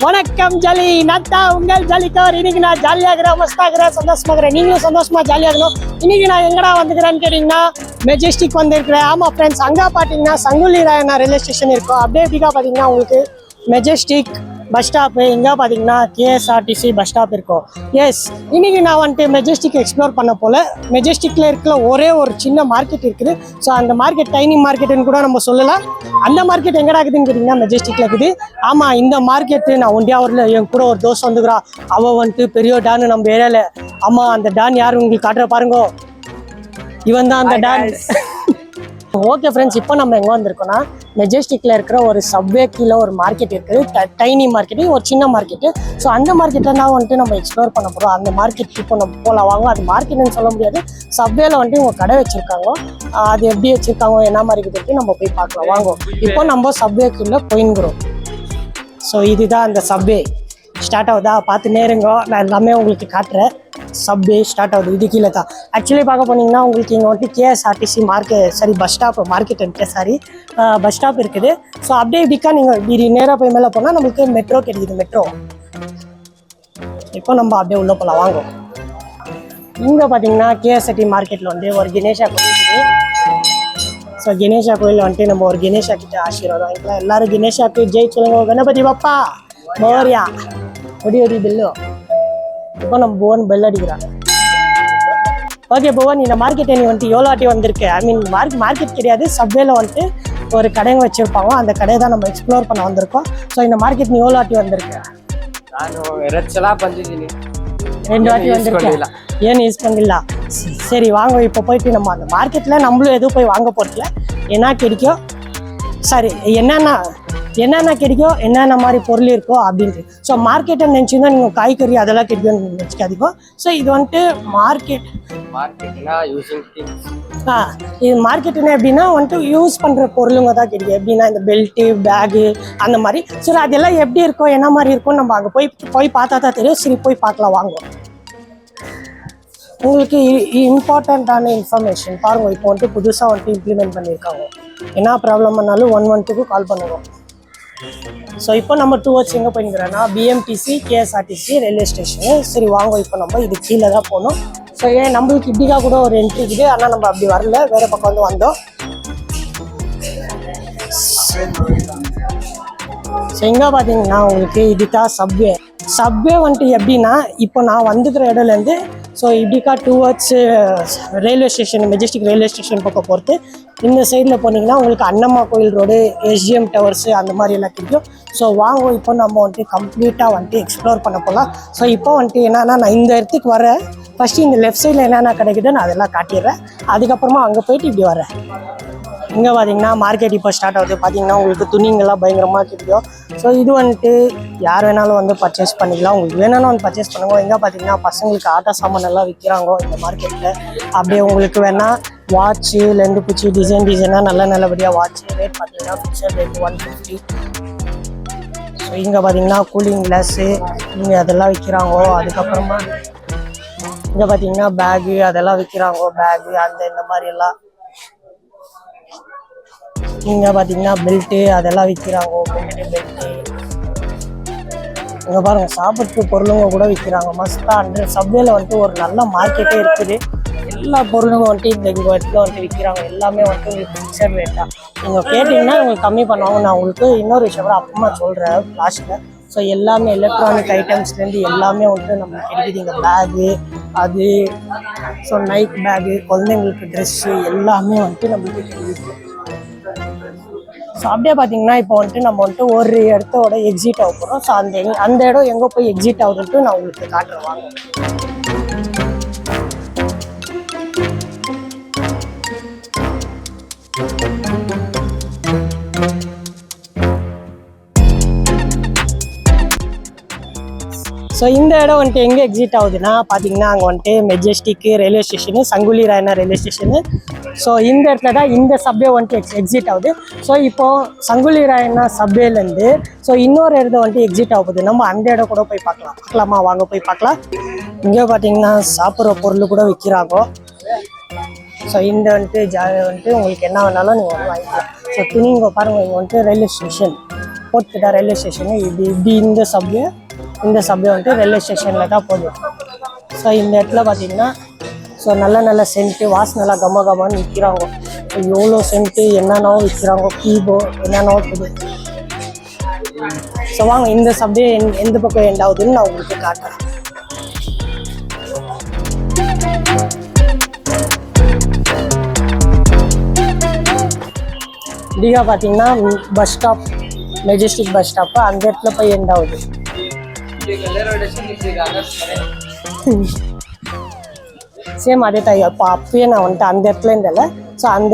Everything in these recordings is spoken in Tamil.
வணக்கம் ஜலி நத்தா உங்கள் ஜலிக்கார். இன்னைக்கு நான் ஜாலியாகிறேன், மஸ்தாகிறேன், சந்தோஷமாகிறேன். நீங்களும் சந்தோஷமா ஜாலியாகணும். இன்னைக்கு நான் எங்கடா வந்துக்கிறேன்னு கேட்டீங்கன்னா மெஜெஸ்டிக் வந்திருக்கிறேன். ஆமா ஃப்ரெண்ட்ஸ், அங்கே பார்த்தீங்கன்னா சங்குலி ராயண்ணா ரயில்வே ஸ்டேஷன் இருக்கும். அப்படியே எப்படிக்கா பார்த்தீங்கன்னா உங்களுக்கு மெஜெஸ்டிக் பஸ் ஸ்டாப்பு, இங்கே பார்த்தீங்கன்னா கேஎஸ்ஆர்டிசி பஸ் ஸ்டாப் இருக்கும். எஸ், இன்னைக்கு நான் வந்துட்டு மெஜெஸ்டிக் எக்ஸ்ப்ளோர் பண்ண போல. மெஜெஸ்டிக்கில் இருக்கிற ஒரே ஒரு சின்ன மார்க்கெட் இருக்குது. ஸோ அந்த மார்க்கெட் டைனி மார்க்கெட்டுன்னு கூட நம்ம சொல்லலாம். அந்த மார்க்கெட் எங்கடா இருக்குதுன்னு கேட்டிங்கன்னா மெஜெஸ்டிக்கில் இருக்குது. ஆமாம், இந்த மார்க்கெட்டு நான் ஒண்டியாவூரில் என் கூட ஒரு தோசை வந்துக்கிறா. அவள் வந்துட்டு பெரிய டான்னு நம்ம ஏரியாவில். ஆமாம், அந்த டான் யார் உங்களுக்கு காட்டுற பாருங்க, இவன் தான் அந்த டான். ஓகே ஃப்ரெண்ட்ஸ், இப்போ நம்ம எங்கே வந்திருக்கோம்னா மெஜெஸ்டிக்கில் இருக்கிற ஒரு சப்வே கீழே ஒரு மார்க்கெட் இருக்குது. டைனி மார்க்கெட்டு, ஒரு சின்ன மார்க்கெட்டு. ஸோ அந்த மார்க்கெட்டை தான் வந்துட்டு நம்ம எக்ஸ்ப்ளோர் பண்ண போகிறோம். அந்த மார்க்கெட் இப்போ நம்ம போகலாம் வாங்க. அது மார்க்கெட்டுன்னு சொல்ல முடியாது, சப்வேல வந்துட்டு இவங்க கடை வச்சுருக்காங்க. அது எப்படி வச்சுருக்காங்க, என்ன மாதிரி இருக்குது நம்ம போய் பார்க்கலாம் வாங்க. இப்போ நம்ம சப்வேக்குள்ளே போயின்கிறோம். ஸோ இதுதான் அந்த சப்வே ஸ்டார்ட் ஆகுதா, பார்த்து நேருங்க. நான் எல்லாமே உங்களுக்கு காட்டுறேன். சப்வே ஸ்டார்ட் ஆகுது, இது கீழே தான். ஆக்சுவலி பார்க்க போனீங்கன்னா உங்களுக்கு இங்கே வந்துட்டு கேஎஸ்ஆர்டிசி பஸ் ஸ்டாப் மார்க்கெட் இருக்குது, பஸ் ஸ்டாப் இருக்குது. ஸோ அப்படியே இப்படிக்கா நீங்கள் இப்படி நேராக போய் மேலே போனால் நம்மளுக்கு மெட்ரோ கிடைக்குது. மெட்ரோ இப்போ நம்ம அப்படியே உள்ளே போகலாம் வாங்க. இங்கே பார்த்தீங்கன்னா கேஎஸ்ஆர்டி மார்க்கெட்டில் வந்து ஒரு கணேஷா கோயில் இருக்குது. ஸோ கணேஷா கோயிலில் வந்துட்டு நம்ம ஒரு கணேஷா கிட்ட ஆசீர்வாதம் வாங்கிக்கலாம். எல்லாரும் கணேஷாக்கு ஜெய் சொல்லுங்க, கணபதி பப்பா மோரியா ஒடி பில்லு. இப்போ நம்ம புவன் பெல் அடிக்கிறாங்க. ஓகே புவன், இந்த மார்க்கெட்டை நீ வந்துட்டு எவ்வளோ வாட்டி வந்திருக்கு? ஐ மீன் மார்க்கெட் கிடையாது, சப்வேல வந்துட்டு ஒரு கடைங்க வச்சுருப்பாங்க. அந்த கடையை தான் நம்ம எக்ஸ்ப்ளோர் பண்ண வந்திருக்கோம். ஸோ இந்த மார்க்கெட் நீ எவ்வளோ வாட்டி வந்திருக்கு? ரெண்டு வாட்டி வந்திருக்கேன். ஏன் யூஸ் பண்ணிடலாம். சரி வாங்க, இப்போ போயிட்டு நம்ம அந்த மார்க்கெட்டில் நம்மளும் எதுவும் போய் வாங்க போகிறதுல என்ன கிடைக்கும், சரி என்னென்ன கிடைக்கும், என்னென்ன மாதிரி பொருள் இருக்கோ அப்படின்ட்டு. ஸோ மார்க்கெட்டை நினச்சிங்கன்னா நீங்கள் காய்கறி அதெல்லாம் கிடைக்கும்னு நினச்சிக்காதீங்க. ஸோ இது வந்துட்டு இது மார்க்கெட்டுன்னா எப்படின்னா வந்துட்டு யூஸ் பண்ணுற பொருளுங்க தான் கிடைக்கும். எப்படின்னா இந்த பெல்ட்டு, பேகு அந்த மாதிரி. சரி அதெல்லாம் எப்படி இருக்கும், என்ன மாதிரி இருக்கும், நம்ம அங்கே போய் பார்த்தா தான் தெரியும். சரி போய் பார்க்கலாம் வாங்க. உங்களுக்கு இம்பார்ட்டண்ட்டான இன்ஃபர்மேஷன் பாருங்கள். இப்போ வந்துட்டு புதுசாக வந்துட்டு இம்ப்ளிமெண்ட் பண்ணியிருக்காங்க. என்ன ப்ராப்ளம் பண்ணாலும் 112க்கு கால் பண்ணுவோம். ஸோ இப்போ நம்ம டுவர்ட்ஸ் எங்கே போயிருக்கிறோன்னா பிஎம்டிசி கேஎஸ்ஆர்டிசி ரயில்வே ஸ்டேஷனு. சரி வாங்க, இப்போ நம்ம இது கீழே தான் போகணும். ஸோ ஏன் நம்மளுக்கு இப்படிக்கா கூட ஒரு என்ட்ரி இருக்குது, ஆனால் நம்ம அப்படி வரல, வேறு பக்கம் வந்து வந்தோம். ஸோ எங்கே பார்த்தீங்கன்னா உங்களுக்கு இதுதான் சப்வே வந்துட்டு எப்படின்னா இப்போ நான் வந்துக்கிற இடம்லேருந்து ஸோ இப்படிக்கா towards railway station, Majestic railway station பக்கம் போகிறது. இந்த சைடில் போனீங்கன்னா உங்களுக்கு அண்ணம்மா கோயில் ரோடு, எஸ்ஜிஎம் டவர்ஸு அந்த மாதிரி எல்லாம் கிடைக்கும். ஸோ வாங்க, இப்போ நம்ம வந்துட்டு கம்ப்ளீட்டாக வந்துட்டு எக்ஸ்ப்ளோர் பண்ண போகலாம். ஸோ இப்போ வந்துட்டு என்னன்னா, நான் இந்த இடத்துக்கு வரேன். ஃபஸ்ட்டு இந்த லெஃப்ட் சைடில் என்னென்ன கிடைக்குதுன்னு நான் அதெல்லாம் காட்டிடுறேன். அதுக்கப்புறமா அங்கே போயிட்டு இப்படி வரேன். இங்கே பார்த்தீங்கன்னா மார்க்கெட் இப்போ ஸ்டார்ட் ஆகுது. பார்த்தீங்கன்னா உங்களுக்கு துணிங்கெல்லாம் பயங்கரமாக கிடைக்கும். ஸோ இது வந்துட்டு யார் வேணாலும் வந்து பர்ச்சேஸ் பண்ணிக்கலாம். உங்களுக்கு வேணும்னா வந்து பர்ச்சேஸ் பண்ணுவோம். எங்கே பார்த்தீங்கன்னா பசங்களுக்கு ஆட்டோ சாமான் எல்லாம் விற்கிறாங்க இந்த மார்க்கெட்டில். அப்படியே உங்களுக்கு வேணால் வாட்ச்சு, லெண்டு பூச்சி, டிசைனாக நல்லபடியாக வாட்ச்சு. ரேட் பார்த்தீங்கன்னா ஃபிக்ஸட் ரேட் 150. ஸோ இங்கே பார்த்தீங்கன்னா கூலிங் கிளாஸு இங்கே அதெல்லாம் விற்கிறாங்க. அதுக்கப்புறமா இங்கே பார்த்தீங்கன்னா பேகு அதெல்லாம் விற்கிறாங்க. பேகு அந்த இந்த மாதிரி எல்லாம். இங்கே பார்த்தீங்கன்னா பெல்ட்டு அதெல்லாம் விற்கிறாங்க. பெல்ட்டு இங்கே பாருங்கள், சாப்பிட்ற பொருளுங்க கூட விற்கிறாங்க. மஸ்தாக சப்வேல வந்துட்டு ஒரு நல்ல மார்க்கெட்டே இருக்குது. எல்லா பொருளுங்க வந்துட்டு இந்த இடத்துல வந்துட்டு விற்கிறாங்க. எல்லாமே வந்துட்டு உங்களுக்கு ஃபிக்ஸட் ரேட்டாக. நீங்கள் கேட்டிங்கன்னா உங்களுக்கு கம்மி பண்ணுவாங்க. நான் உங்களுக்கு இன்னொரு விஷயம் கூட அப்புறமா சொல்கிறேன் லாஸ்ட்டில். ஸோ எல்லாமே எலக்ட்ரானிக் ஐட்டம்ஸ்லேருந்து எல்லாமே வந்துட்டு நம்மளுக்கு கிடைக்குது. இங்கே பேகு அது, ஸோ நைட் பேகு, குழந்தைங்களுக்கு ட்ரெஸ்ஸு எல்லாமே வந்துட்டு நம்மளுக்கு கிடைக்குது. ஸோ அப்படியே பார்த்தீங்கன்னா இப்போ வந்துட்டு நம்ம வந்துட்டு ஒரு இடத்தோட எக்ஸிட் ஆக போகிறோம். ஸோ அந்த இடம் எங்கே போய் எக்ஸிட் ஆகுதுன்ட்டு நான் உங்களுக்கு காட்டுறேன் வாங்க. ஸோ இந்த இடம் வந்துட்டு எங்கே எக்ஸிட் ஆகுதுன்னா பார்த்தீங்கன்னா அங்கே வந்துட்டு மெஜெஸ்டிக்கு railway station, Sangolli Rayanna railway station. So இந்த இடத்துல தான் இந்த சப்வே வந்துட்டு எக்ஸிட் ஆகுது. ஸோ இப்போது சங்குலி ராயண்ணா சப்வேலேருந்து ஸோ இன்னொரு இடத்த வந்துட்டு எக்ஸிட் ஆகுது. நம்ம அந்த இடம் கூட போய் பார்க்கலாமா வாங்க போய் பார்க்கலாம். இங்கே பார்த்தீங்கன்னா சாப்பிட்ற பொருள் கூட விற்கிறாங்க. ஸோ இந்த வந்துட்டு உங்களுக்கு என்ன வேணாலும் நீங்கள் வந்து வாங்கிக்கலாம். ஸோ துணி இங்கே பாருங்கள், இங்கே வந்துட்டு ரயில்வே ஸ்டேஷன் போட்டுக்கிட்ட ரயில்வே ஸ்டேஷனு இப்படி இந்த சப்வே வந்துட்டு ரயில்வே ஸ்டேஷனில் தான் போகுது. ஸோ இந்த இடத்துல பார்த்தீங்கன்னா ஸோ நல்ல சென்ட்டு வாசனெல்லாம் கம்மன்னு விற்கிறாங்க. எவ்வளோ சென்ட்டு என்னென்னவோ விற்கிறாங்க, கீபோ என்னென்னவோ இருக்குது. ஸோ வாங்க இந்த சப்வே எந்த பக்கம் எண்ட் ஆகுதுன்னு நான் உங்களுக்கு காட்டுறேன். இப்படியா பார்த்தீங்கன்னா bus stop, Majestic bus stop அந்த இடத்துல போய் எண்ட் ஆகுது. சேம் அதே தான். இப்போ அப்பயே நான் வந்துட்டு அந்த இடத்துல இருந்தல, ஸோ அந்த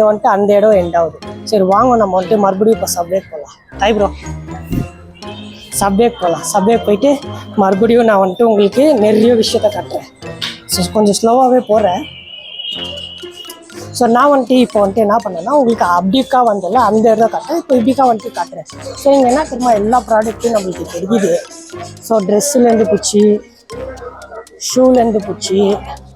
இடம் எண்ட் ஆகுது. சரி வாங்க நம்ம வந்துட்டு மறுபடியும் இப்போ சப்வே போகலாம். ப்ரோ சப்வே போயிட்டு மறுபடியும் நான் வந்துட்டு உங்களுக்கு நிறைய விஷயத்த காட்டுறேன். ஸோ கொஞ்சம் ஸ்லோவாகவே போகிறேன். ஸோ நான் வந்துட்டு இப்போ வந்துட்டு என்ன பண்ணேன்னா உங்களுக்கு அப்படிக்கா வந்தல அந்த இடம் காட்டுறேன். இப்போ இப்படிக்கா வந்துட்டு காட்டுறேன். ஸோ இங்கே என்ன தெரியுமா, எல்லா ப்ராடக்ட்டும் நம்மளுக்கு தெரியுது. ஸோ ட்ரெஸ்ஸுலேருந்து பிடிச்சி ஷூலேருந்து பிடிச்சி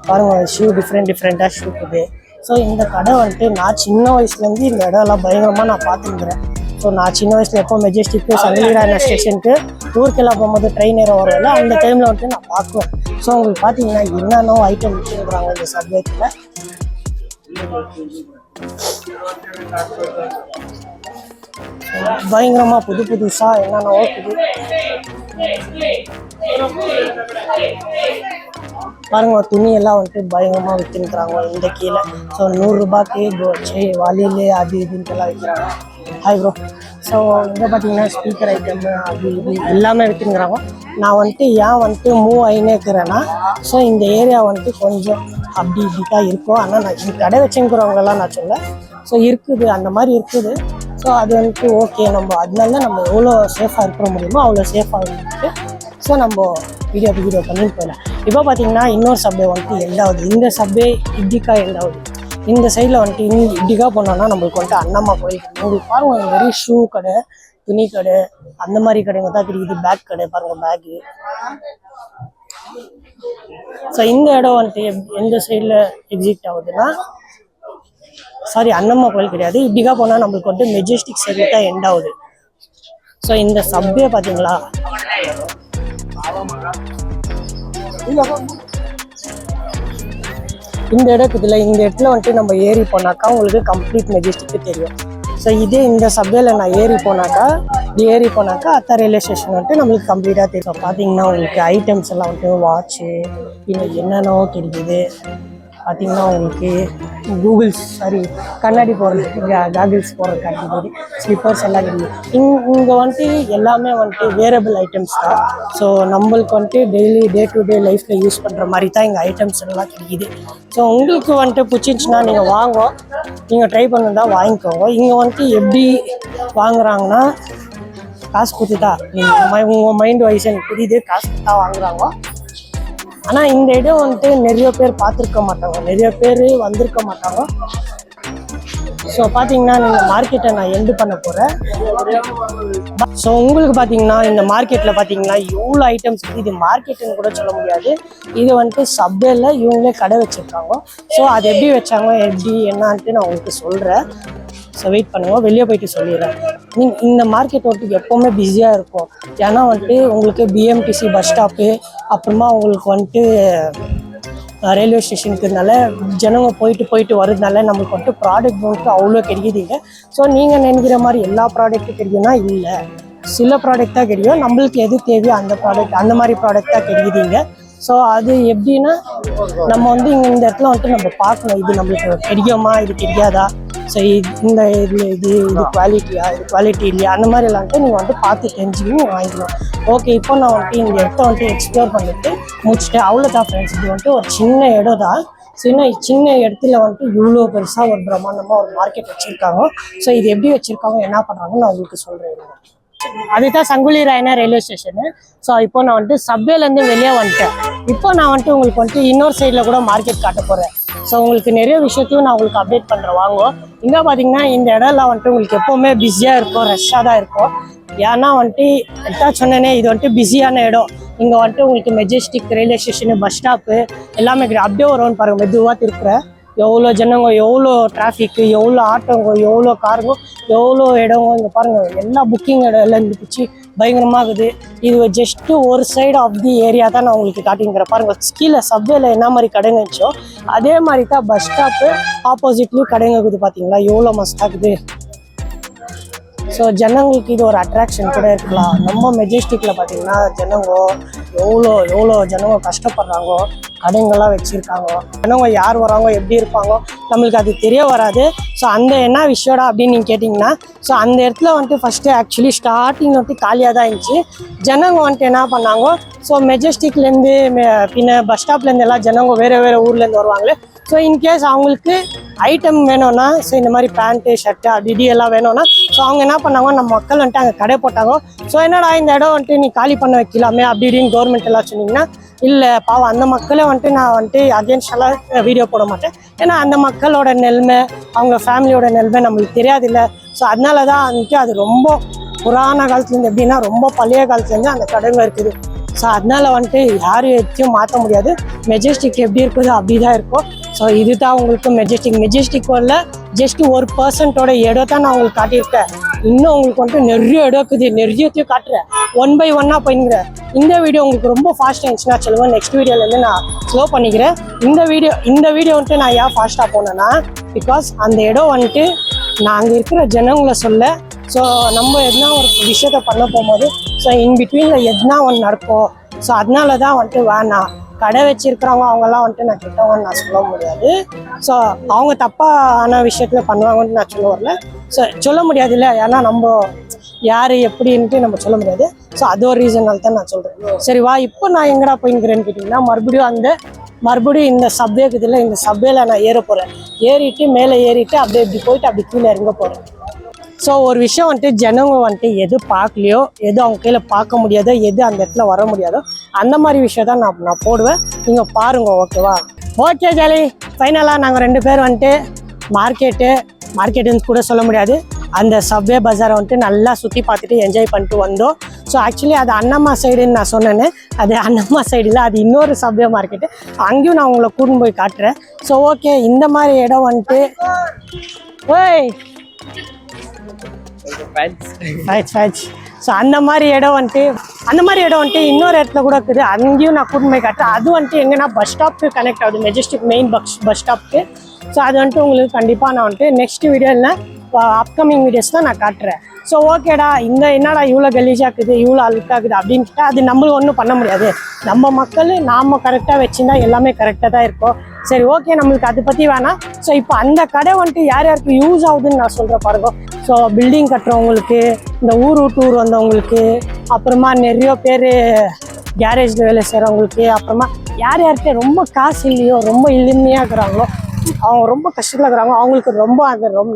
பாருங்கள், ஷூ டிஃப்ரெண்ட்டாக ஷூ இருக்குது. ஸோ இந்த கடை வந்துட்டு நான் சின்ன வயசுலேருந்து இந்த இடம்லாம் பயங்கரமாக நான் பார்த்துருக்குறேன். ஸோ நான் சின்ன வயசில் எப்போ மெஜஸ்டிக்கு சங்கலிராயண ஸ்டேஷனுக்கு ஊருக்கெல்லாம் போகும்போது ட்ரெயின் ஏற வரல அந்த டைமில் வந்துட்டு நான் பார்க்குவேன். ஸோ உங்களுக்கு பார்த்தீங்கன்னா என்னென்னோ ஐட்டம் விற்கிறாங்க இந்த சப்வேக்கில். பயங்கரமாக புதுசாக என்னென்னவோ இருக்குது பாருங்க. துணி எல்லாம் வந்துட்டு பயங்கரமாக விற்றுக்கிறாங்க இந்த கீழே. ஸோ 100 ரூபாய்க்கு வாலியிலே அது இதுன்ட்டுலாம் விற்கிறாங்க. ப்ரோ ஸோ இங்கே பார்த்தீங்கன்னா ஸ்பீக்கர் ஐட்டம் அது இது எல்லாமே விற்றுக்கிறாங்க. நான் வந்துட்டு ஏன் வந்துட்டு மூவ் ஆகினே இருக்கிறேன்னா, ஸோ இந்த ஏரியா வந்துட்டு கொஞ்சம் அப்படி தான் இருக்கும். ஆனால் நான் இந்த கடை வச்சுக்கிறவங்கெல்லாம் நான் சொல்ல, ஸோ இருக்குது அந்த மாதிரி இருக்குது. ஸோ அது வந்துட்டு ஓகே, நம்ம அதனால நம்ம எவ்வளோ சேஃபாக இருக்கிற முடியுமோ அவ்வளோ சேஃபாக இருந்துட்டு ஸோ நம்ம வீடியோ பண்ணிட்டு போயிடலாம். இப்போ பார்த்தீங்கன்னா இன்னொரு சப்வே வந்துட்டு எண்ட் ஆகுது. இந்த சப்வே இப்படிக்கா எண்ட் ஆகுது. இந்த சைடில் வந்துட்டு இப்படிக்கா போனோம்னா நம்மளுக்கு வந்துட்டு அண்ணம்மா கோயில். உங்களுக்கு பாருங்கள், வெறும் ஷூ கடை, துணி கடை அந்த மாதிரி கடைங்க தான் கிடைக்குது. பேக் கடை பாருங்கள், பேக்கு. ஸோ இந்த இடம் வந்துட்டு எந்த சைடில் எக்ஸிட் ஆகுதுன்னா, சாரி அண்ணம்மா கோயில் கிடையாது, இப்படிக்கா போனால் நம்மளுக்கு வந்துட்டு மெஜஸ்டிக் சைடில் தான் எண்ட் ஆகுது. ஸோ இந்த சப்வே பார்த்தீங்களா, இந்த இடத்துல வந்துட்டு நம்ம ஏறி போனாக்கா உங்களுக்கு கம்ப்ளீட் மெஜஸ்டிக்கு தெரியும். ஸோ இதே இந்த சப்வேல நான் ஏறி போனாக்கா அத்தா ரயில்வே ஸ்டேஷன் வந்துட்டு நம்மளுக்கு கம்ப்ளீட்டாக தெரியும். பார்த்தீங்கன்னா உங்களுக்கு ஐட்டம்ஸ் எல்லாம் வந்துட்டு வாட்சு இன்னும் என்னென்னவோ கிடைக்குது. பார்த்தீங்கன்னா உங்களுக்கு கண்ணாடி போடுறதுக்கு காகிள்ஸ் போடுறது கிடைக்குது, ஸ்லிப்பர்ஸ் எல்லாம் கிடைக்குது. இங்கே வந்துட்டு எல்லாமே வந்துட்டு வேரபிள் ஐட்டம்ஸ் தான். ஸோ நம்மளுக்கு வந்துட்டு டே டு டே லைஃப்பில் யூஸ் பண்ணுற மாதிரி தான் இங்கே ஐட்டம்ஸ் எல்லாம் கிடைக்குது. ஸோ உங்களுக்கு வந்துட்டு பிடிச்சிருந்துச்சுன்னா நீங்கள் ட்ரை பண்ணுறதா வாங்கிக்கோங்க. இங்கே வந்துட்டு எப்படி வாங்குறாங்கன்னா, காசு கொடுத்துட்டா உங்கள் மைண்ட் வைஸ் எனக்கு புரியுது, காசு கொடுத்தா வாங்குறாங்க. ஆனால் இந்த இடம் வந்துட்டு நிறைய பேர் பார்த்துருக்க மாட்டாங்க, நிறைய பேர் வந்திருக்க மாட்டாங்க. ஸோ பார்த்தீங்கன்னா இந்த மார்க்கெட்டை நான் எண்டு பண்ண போகிறேன். ஸோ உங்களுக்கு பார்த்தீங்கன்னா இந்த மார்க்கெட்டில் பார்த்தீங்கன்னா எவ்வளோ ஐட்டம்ஸ் இருக்குது. இது மார்க்கெட்டுன்னு கூட சொல்ல முடியாது, இது வந்துட்டு சப்வேல இவங்களே கடை வச்சுருக்காங்க. ஸோ அது எப்படி வச்சாங்க எப்படி என்னான்ட்டு நான் உங்களுக்கு சொல்கிறேன். ஸோ வெயிட் பண்ணுவோம், வெளியே போயிட்டு சொல்லிடுறேன். இந்த மார்க்கெட் வந்துட்டு எப்போவுமே பிஸியாக இருக்கும். ஏன்னா வந்துட்டு உங்களுக்கு பிஎம்டிசி பஸ் ஸ்டாப்பு, அப்புறமா உங்களுக்கு வந்துட்டு ரயில்வே ஸ்டேஷனுக்குனால ஜனங்க போயிட்டு வருதுனால நம்மளுக்கு வந்துட்டு ப்ராடக்ட் வந்துட்டு அவ்வளோ கிடைக்குதுங்க. ஸோ நீங்கள் நினைக்கிற மாதிரி எல்லா ப்ராடக்ட்டும் கிடைக்குன்னா இல்லை, சில ப்ராடக்ட் தான் கிடைக்கும். நம்மளுக்கு எது தேவையோ அந்த மாதிரி ப்ராடக்ட் தான் கிடைக்குதுங்க. ஸோ அது எப்படின்னா நம்ம வந்து இந்த இடத்துல வந்துட்டு நம்ம பார்க்கணும், இது நம்மளுக்கு கிடைக்குமா, இது கிடைக்காதா, ஸோ இந்த இது குவாலிட்டியா, இது குவாலிட்டி இல்லையா, அந்த மாதிரி எல்லாம்ட்டு நீங்கள் வந்துட்டு பார்த்து தெரிஞ்சுக்கின்னு வாங்கிக்கலாம். ஓகே, இப்போ நான் வந்துட்டு இந்த இடத்த வந்துட்டு எக்ஸ்ப்ளோர் பண்ணிட்டு முடிச்சுட்டேன். அவ்வளோதான் ஃப்ரெண்ட்ஸ், இது வந்துட்டு ஒரு சின்ன இடம் தான். சின்ன இடத்துல வந்துட்டு இவ்வளோ பெருசாக ஒரு பிரம்மாண்டமாக ஒரு மார்க்கெட் வச்சுருக்காங்க. ஸோ இது எப்படி வச்சுருக்காங்க, என்ன பண்ணுறாங்கன்னு நான் உங்களுக்கு சொல்கிறேன். அதுதான் சங்குலிராயண ரயில்வே ஸ்டேஷனு. ஸோ இப்போ நான் வந்துட்டு சப்வேலேருந்து வெளியே வந்துட்டேன். இப்போ நான் வந்துட்டு உங்களுக்கு வந்துட்டு இன்னொரு சைடில் கூட மார்க்கெட் காட்ட போகிறேன். ஸோ உங்களுக்கு நிறைய விஷயத்தையும் நான் உங்களுக்கு அப்டேட் பண்ணுறேன் வாங்க. இங்கே பார்த்தீங்கன்னா இந்த இடம்லாம் வந்துட்டு உங்களுக்கு எப்போவுமே பிஸியாக இருக்கும், ரஷ்ஷாக தான் இருக்கும். ஏன்னா வந்துட்டு சொன்னேனே, இது வந்துட்டு பிஸியான இடம். இங்கே வந்துட்டு உங்களுக்கு Majestic railway station, bus stop எல்லாமே கிடையாது. அப்படியே வரும்னு பாருங்கள், மெதுவாக திருப்புறேன். எவ்வளோ ஜனங்க, எவ்வளோ டிராஃபிக்கு, எவ்வளோ ஆட்டோங்க, எவ்வளோ காருங்க, எவ்வளோ இடங்க. இங்கே பாருங்கள், எல்லா புக்கிங் இடம் எல்லாம் இருந்துச்சு, பயங்கரமாக இருக்குது. இது ஜஸ்ட்டு ஒரு சைடு ஆஃப் தி ஏரியா தான் நான் உங்களுக்கு காட்டிங்கிறேன். பாருங்கள், கீழே சப்வேல என்ன மாதிரி கடைங்க இருந்துச்சோ அதே மாதிரி தான் பஸ் ஸ்டாப்பு ஆப்போசிட்லேயும் கடைங்க இருக்குது. பார்த்தீங்களா எவ்வளோ மஸ்டாக இருக்குது. ஸோ ஜனங்களுக்கு இது ஒரு அட்ராக்ஷன் கூட இருக்கலாம். நம்ம மெஜெஸ்டிக்கில் பார்த்தீங்கன்னா ஜனங்க எவ்வளோ ஜனங்க கஷ்டப்படுறாங்க, கடைங்கள்லாம் வச்சுருக்காங்க. ஜனங்க யார் வராங்க, எப்படி இருப்பாங்க, நம்மளுக்கு அது தெரிய வராது. ஸோ அந்த என்ன விஷயம்டா அப்படின்னு நீங்கள் கேட்டிங்கன்னா, ஸோ அந்த இடத்துல வந்துட்டு ஃபஸ்ட்டு ஆக்சுவலி ஸ்டார்டிங் வந்துட்டு காலியாக தான் இருந்துச்சு. ஜனங்க வந்துட்டு என்ன பண்ணாங்க, ஸோ மெஜெஸ்டிக்லேருந்து பின்ன பஸ் ஸ்டாப்லேருந்து எல்லாம் ஜனங்க வேறு ஊர்லேருந்து வருவாங்களே. ஸோ இன்கேஸ் அவங்களுக்கு ஐட்டம் வேணும்னா, ஸோ இந்த மாதிரி பேண்ட்டு ஷர்ட்டு அப்படி எல்லாம் வேணும்னா, ஸோ அவங்க என்ன பண்ணாங்க, நம்ம மக்கள் வந்துட்டு அங்கே கடை போட்டாங்க. ஸோ என்னடா இந்த இடம் வந்துட்டு நீ காலி பண்ண வைக்கலாமே அப்படி இப்படின்னு கவர்மெண்ட் எல்லாம் சொன்னீங்கன்னா, இல்லை பாவம் அந்த மக்களே வந்துட்டு நான் வந்துட்டு அகேன்ஸ்ட் எல்லாம் வீடியோ போட மாட்டேன். ஏன்னா அந்த மக்களோட நிலைமை, அவங்க ஃபேமிலியோட நிலைமை நம்மளுக்கு தெரியாது இல்லை. ஸோ அதனால தான் வந்துட்டு அது ரொம்ப புராண காலத்துலேருந்து, எப்படின்னா ரொம்ப பழைய காலத்துலேருந்து அந்த கடைங்க இருக்குது. ஸோ அதனால வந்துட்டு யாரும் எதையும் மாற்ற முடியாது. மெஜெஸ்டிக் எப்படி இருக்குது அப்படி தான் இருக்கும். ஸோ இதுதான் உங்களுக்கு மெஜெஸ்டிக் வரல ஜஸ்ட் ஒரு பர்சன்ட்டோட இடம் தான் நான் உங்களுக்கு காட்டியிருக்கேன். இன்னும் உங்களுக்கு வந்துட்டு நிறைய இடம் இருக்குது, நிறையத்தையும் காட்டுறேன். 1 by 1 போயிங்கிறேன். இந்த வீடியோ உங்களுக்கு ரொம்ப ஃபாஸ்ட் ஆயிடுச்சுன்னா சொல்லுவேன், நெக்ஸ்ட் வீடியோலேருந்து நான் ஸ்லோ பண்ணிக்கிறேன். இந்த வீடியோ வந்துட்டு நான் ஏன் ஃபாஸ்ட்டாக போனேன்னா, பிகாஸ் அந்த இடம் வந்துட்டு நான் அங்கே இருக்கிற ஜனங்களை சொல்ல. ஸோ நம்ம எதுனா ஒரு விஷயத்த பண்ண போகும்போது ஸோ இன்பிட்வீனில் எதுனா ஒன்று நடக்கும். ஸோ அதனால தான் வந்துட்டு வேணாம், கடை வச்சிருக்கிறவங்க அவங்கெல்லாம் வந்துட்டு நான் கிட்டவங்கன்னு நான் சொல்ல முடியாது. ஸோ அவங்க தப்பான விஷயத்தில் பண்ணுவாங்கன்னு நான் சொல்ல வரல. ஸோ சொல்ல முடியாது இல்லை, ஏன்னா நம்ம யார் எப்படின்ட்டு நம்ம சொல்ல முடியாது. ஸோ அது ஒரு ரீசனால் தான் நான் சொல்கிறேன். சரி வா, இப்போ நான் எங்கடா போயிங்கிறேன்னு கேட்டிங்கன்னா, மறுபடியும் இந்த சப்வே இருக்குதுல்ல, இந்த சப்வேல நான் ஏற போகிறேன். ஏறிட்டு மேலே ஏறிட்டு அப்படியே இப்படி போயிட்டு அப்படி கீழே இறங்க போகிறேன். ஸோ ஒரு விஷயம் வந்துட்டு ஜனங்க வந்துட்டு எது பார்க்கலையோ, எது அவங்க கையில் பார்க்க முடியாதோ, எது அந்த இடத்துல வர முடியாதோ அந்த மாதிரி விஷயம் தான் நான் போடுவேன். நீங்கள் பாருங்க, ஓகேவா? ஓகே ஜாலி, ஃபைனலாக நாங்கள் 2 பேர் வந்துட்டு மார்க்கெட்டுன்னு கூட சொல்ல முடியாது, அந்த சப்வே பஜாரை வந்துட்டு நல்லா சுற்றி பார்த்துட்டு என்ஜாய் பண்ணிட்டு வந்தோம். ஸோ ஆக்சுவலி அது அண்ணம்மா சைடுன்னு நான் சொன்னேன்னு, அது அண்ணம்மா சைடில் அது இன்னொரு சப்வே மார்க்கெட்டு, அங்கேயும் நான் உங்களை கூட்டின்னு போய் காட்டுறேன். ஸோ ஓகே, இந்த மாதிரி இடம் வந்துட்டு ஸோ அந்த மாதிரி இடம் வந்துட்டு இன்னொரு இடத்துல கூட இருக்குது, அங்கேயும் நான் கூட்டின்னு போய் காட்டுறேன். அது வந்துட்டு எங்கன்னா பஸ் ஸ்டாப்க்கு கனெக்ட் ஆகுது, மெஜெஸ்டிக் மெயின் பஸ் ஸ்டாப்க்கு. ஸோ அது வந்துட்டு உங்களுக்கு கண்டிப்பாக நான் வந்துட்டு நெக்ஸ்ட் வீடியோவில் அப்கமிங் வீடியோஸ் தான் நான் காட்டுறேன். ஸோ ஓகேடா, என்னடா இவ்வளோ கலீஜாக்குது, இவ்வளோ அழுக்காக்குது அப்படின்ட்டு அது நம்மளுக்கு ஒன்றும் பண்ண முடியாது. நம்ம மக்கள் நாம் கரெக்டாக வச்சுருந்தா எல்லாமே கரெக்டாக தான் இருக்கும். சரி ஓகே, நம்மளுக்கு அதை பற்றி வேணாம். ஸோ இப்போ அந்த கடை வந்துட்டு யாருக்கு யூஸ் ஆகுதுன்னு நான் சொல்கிறேன் பாருங்க. ஸோ பில்டிங் கட்டுறவங்களுக்கு, இந்த ஊர் வந்தவங்களுக்கு, அப்புறமா நிறைய பேர் கேரேஜில் வேலை செய்கிறவங்களுக்கு, அப்புறமா யாருக்கு ரொம்ப காசு இல்லையோ, ரொம்ப எளிமையாக இருக்கிறாங்களோ, அவங்க ரொம்ப கஷ்டத்தில் இருக்கிறாங்க, அவங்களுக்கு ரொம்ப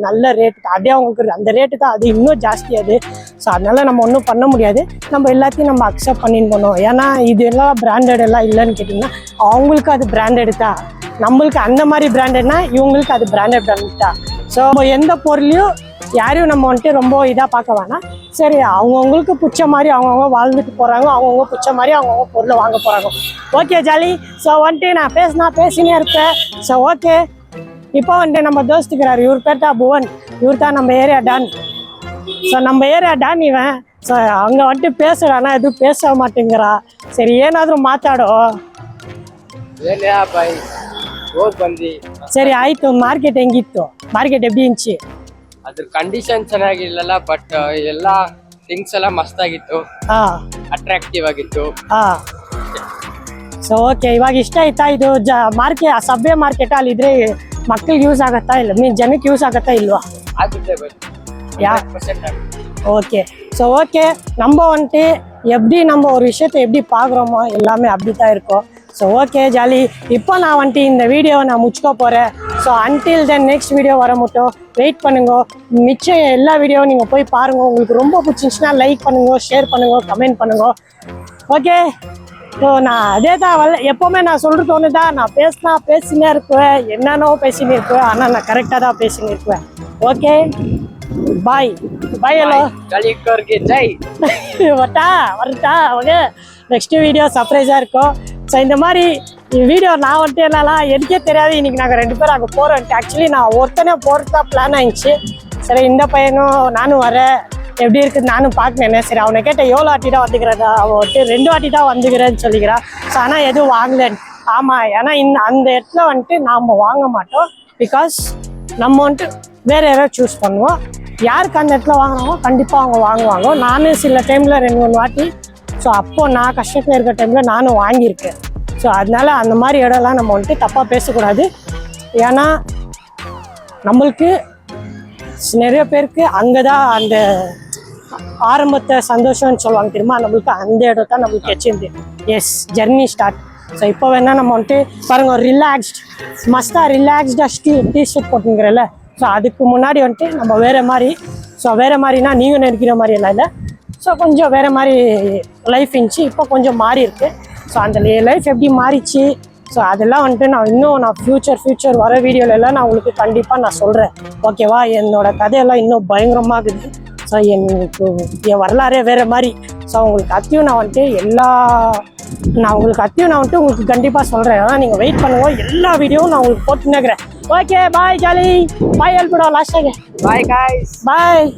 நல்ல ரேட்டு அதே, அவங்களுக்கு அந்த ரேட்டு தான் அது இன்னும் ஜாஸ்தி அது. ஸோ அதனால நம்ம ஒன்றும் பண்ண முடியாது, நம்ம எல்லாத்தையும் நம்ம அக்செப்ட் பண்ணின்னு போனோம். ஏன்னா இது எல்லாம் பிராண்டட் எல்லாம் இல்லைன்னு கேட்டிங்கன்னா, அவங்களுக்கு அது பிராண்டட் தான், நம்மளுக்கு அந்த மாதிரி பிராண்டட்னா இவங்களுக்கு அது பிராண்டட் தான். ஸோ எந்த பொருளையும் யாரையும் நம்ம வந்துட்டு ரொம்ப இதாக பார்க்க வேணாம். சரி, அவங்கவுங்களுக்கு பிடிச்ச மாதிரி அவங்கவுங்க வாழ்ந்துட்டு போகிறாங்க, அவங்கவுங்க பிடிச்ச மாதிரி அவங்கவுங்க பொருளை வாங்க போகிறாங்க. Okay jolly. ஸோ வந்துட்டு நான் பேசினே இருப்பேன். ஸோ ஓகே, இப்போ வந்துட்டு நம்ம தோஸ்துக்கிறாரு, இவர் பேர் தான் புவன், இவர் தான் நம்ம ஏரியா டான். ஸோ நம்ம ஏரியா டான் இவன். ஸோ அங்கே வந்துட்டு பேசுகிறானா எதுவும் பேச மாட்டேங்கிறா. சரி ಏನಾದರೂ ಮಾತಾಡೋ. ಸರಿ ಆಯ್ತು. ಮಾರ್ಕೆಟ್ ಹೆಂಗಿತ್ತು? ಮಾರ್ಕೆಟ್ ಎಬ್ಬಿ ಇಂಚಿ ಅದ್ರ ಕಂಡೀಷನ್ ಚೆನ್ನಾಗಿರ್ಲಿಲ್ಲ, ಬಟ್ ಎಲ್ಲ ಥಿಂಗ್ಸ್ ಎಲ್ಲ ಮಸ್ತಾಗಿತ್ತು, ಅಟ್ರಾಕ್ಟಿವ್ ಆಗಿತ್ತು. ಸೊ ಓಕೆ, ಇವಾಗ ಇಷ್ಟ ಆಯ್ತಾ ಇದು ಸಬ್ವೆ ಮಾರ್ಕೆಟ್ ಅಲ್ಲಿ ಇದ್ರೆ ಮಕ್ಕಳಿಗೆ ಯೂಸ್ ಆಗತ್ತಾ ಇಲ್ಲ, ಜನಕ್ಕೆ ಯೂಸ್ ಆಗತ್ತಾ ಇಲ್ವಾ? ಆಗುತ್ತೆ ಬಟ್ ஓகே. ஸோ ஓகே, நம்ம வந்துட்டு எப்படி நம்ம ஒரு விஷயத்தை எப்படி பார்க்குறோமோ எல்லாமே அப்படி தான் இருக்கும். ஸோ ஓகே ஜாலி, இப்போ நான் வந்துட்டு இந்த வீடியோவை நான் முடிச்சுக்க போகிறேன். So until then next video வர மட்டும் வெயிட் பண்ணுங்க. மிச்சம் எல்லா வீடியோவும் நீங்கள் போய் பாருங்கள். உங்களுக்கு ரொம்ப பிடிச்சிருந்துச்சுன்னா லைக் பண்ணுங்க, ஷேர் பண்ணுங்க, கமெண்ட் பண்ணுங்க. ஓகே, ஸோ நான் அதே தான் எப்போவுமே நான் சொல்கிறது ஒன்று தான், நான் பேசினே இருப்பேன், என்னென்னோ பேசினே இருப்பேன், ஆனால் நான் கரெக்டாக தான் பேசினே இருப்பேன். ஓகே, பாய் பாய். ஹலோ ஜாலிக்கோர்க்கு ஜெய். வரட்டா. ஓகே, நெக்ஸ்ட் வீடியோ சர்ப்ரைஸாக இருக்கும். ஸோ இந்த மாதிரி வீடியோ நான் வந்துட்டு என்னன்னா எனக்கே தெரியாது இன்னைக்கு நாங்கள் 2 பேரும் அங்கே போகிறோன்ட்டு. ஆக்சுவலி நான் ஒருத்தனே போகிறதா பிளான் ஆயிடுச்சு. சரி இந்த பையனும் நானும் வரேன், எப்படி இருக்குது நானும் பார்க்கணும். சரி அவனை கேட்ட எவ்வளோ வாட்டி தான் வந்துக்கிறதா, அவன் வந்துட்டு 2 வாட்டி தான் வந்துக்கிறேன்னு சொல்லிக்கிறான். ஸோ ஆனால் எதுவும் வாங்கலன்னு. ஆமாம், ஏன்னா அந்த இடத்துல வந்துட்டு நாம் வாங்க மாட்டோம். பிகாஸ் நம்ம வந்துட்டு வேறு யாராவது சூஸ் பண்ணுவோம். யாருக்கு அந்த இடத்துல வாங்கினாமோ கண்டிப்பாக அவங்க வாங்குவாங்க. நானும் சில டைமில் 2-3 வாட்டி, ஸோ அப்போது நான் கஷ்டத்தில் இருக்கிற டைமில் நானும் வாங்கியிருக்கேன். ஸோ அதனால அந்த மாதிரி இடம்லாம் நம்ம வந்துட்டு தப்பாக பேசக்கூடாது. ஏன்னா நம்மளுக்கு நிறைய பேருக்கு அங்கே தான் அந்த ஆரம்பத்தை சந்தோஷம்னு சொல்லுவாங்க தெரியுமா, நம்மளுக்கு அந்த இடம் தான் நம்மளுக்கு வச்சிருந்து எஸ் ஜெர்னி ஸ்டார்ட். ஸோ இப்போ வேணால் நம்ம வந்துட்டு பாருங்க ஒரு மஸ்டாக ரிலாக்ஸ்டாக டிஷர்ட் போட்டுங்கிறல்ல. ஸோ அதுக்கு முன்னாடி வந்துட்டு நம்ம வேறு மாதிரி, ஸோ வேறு மாதிரினா நீங்கள் நினைக்கிற மாதிரி எல்லாம் இல்லை. ஸோ கொஞ்சம் வேறு மாதிரி லைஃப் இருந்துச்சு, இப்போ கொஞ்சம் மாறி இருக்கு. ஸோ அந்த லைஃப் எப்படி மாறிச்சு, ஸோ அதெல்லாம் வந்துட்டு நான் ஃப்யூச்சர் வர வீடியோலெல்லாம் நான் உங்களுக்கு கண்டிப்பாக நான் சொல்கிறேன். ஓகேவா? என்னோட கதையெல்லாம் இன்னும் பயங்கரமாக இருக்குது. ஸோ என் வரலாறே வேறு மாதிரி. ஸோ உங்களுக்கு அத்தையும் நான் வந்துட்டு உங்களுக்கு கண்டிப்பாக சொல்கிறேன். அதான் நீங்கள் வெயிட் பண்ணுங்க, எல்லா வீடியோவும் நான் உங்களுக்கு போட்டுன்னு இருக்கிறேன். ஓகே பாய் ஜாலி, பாய் ஹெல்ப்டா லாஸ்ட்டாக. பாய் காய்ஸ், பாய்.